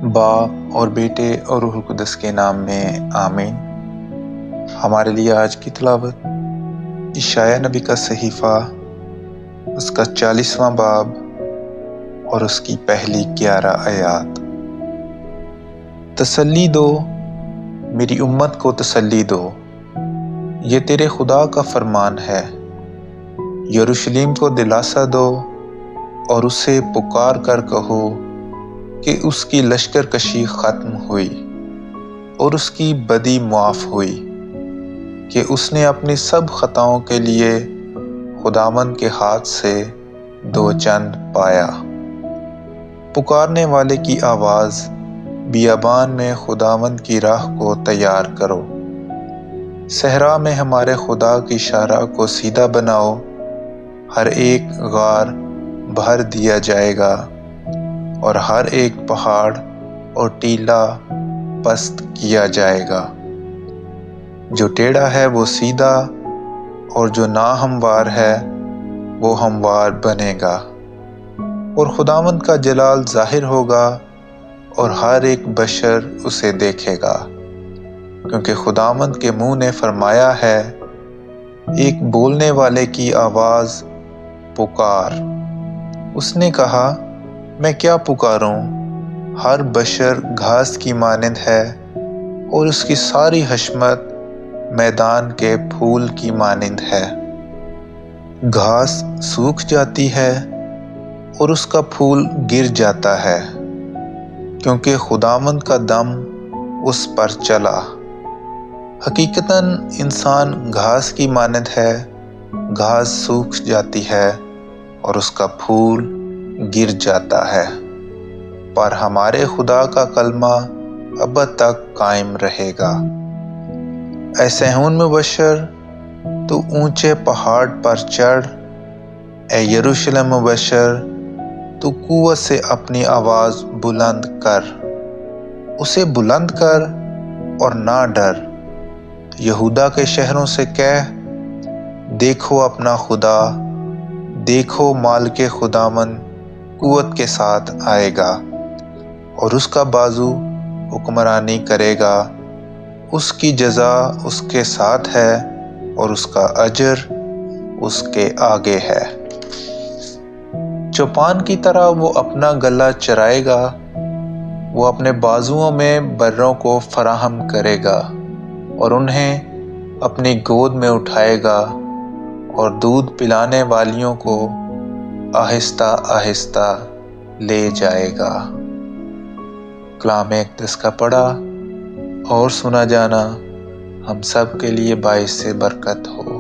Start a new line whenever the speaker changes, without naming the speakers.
باپ اور بیٹے اور روح القدس کے نام میں آمین۔ ہمارے لیے آج کی تلاوت اشعیاء نبی کا صحیفہ، اس کا 40واں باب اور اس کی پہلی 11 آیات۔ تسلی دو، میری امت کو تسلی دو، یہ تیرے خدا کا فرمان ہے۔ یروشلم کو دلاسا دو اور اسے پکار کر کہو کہ اس کی لشکر کشی ختم ہوئی اور اس کی بدی معاف ہوئی، کہ اس نے اپنی سب خطاؤں کے لیے خداوند کے ہاتھ سے دوچند پایا۔ پکارنے والے کی آواز، بیابان میں خداوند کی راہ کو تیار کرو۔ صحرا میں ہمارے خدا کی شارع کو سیدھا بناؤ، ہر ایک غار بھر دیا جائے گا اور ہر ایک پہاڑ اور ٹیلہ پست کیا جائے گا۔ جو ٹیڑھا ہے وہ سیدھا اور جو ناہموار ہے وہ ہموار بنے گا، اور خداوند کا جلال ظاہر ہوگا اور ہر ایک بشر اسے دیکھے گا، کیونکہ خداوند کے منہ نے فرمایا ہے، ایک بولنے والے کی آواز، پکار۔ اس نے کہا، میں کیا پکاروں؟ ہر بشر گھاس کی مانند ہے اور اس کی ساری حشمت میدان کے پھول کی مانند ہے۔ گھاس سوکھ جاتی ہے اور اس کا پھول گر جاتا ہے، کیونکہ خداوند کا دم اس پر چلا۔ حقیقتاً انسان گھاس کی مانند ہے، گھاس سوکھ جاتی ہے اور اس کا پھول گر جاتا ہے، پر ہمارے خدا کا کلمہ ابد تک قائم رہے گا۔ اے صہیون مبشر، تو اونچے پہاڑ پر چڑھ، اے یروشلم مبشر، تو قوت سے اپنی آواز بلند کر۔ اسے بلند کر اور نہ ڈر۔ یہودا کے شہروں سے کہہ، دیکھو اپنا خدا، دیکھو مالک خداوند قوت کے ساتھ آئے گا، اور اس کا بازو حکمرانی کرے گا۔ اس کی جزا اس کے ساتھ ہے اور اس کا اجر اس کے آگے ہے۔ چوپان کی طرح وہ اپنا گلہ چرائے گا، وہ اپنے بازوؤں میں بروں کو فراہم کرے گا اور انہیں اپنی گود میں اٹھائے گا، اور دودھ پلانے والیوں کو آہستہ آہستہ لے جائے گا۔ کلام اقدس کا پڑھا اور سنا جانا ہم سب کے لیے باعث برکت ہو۔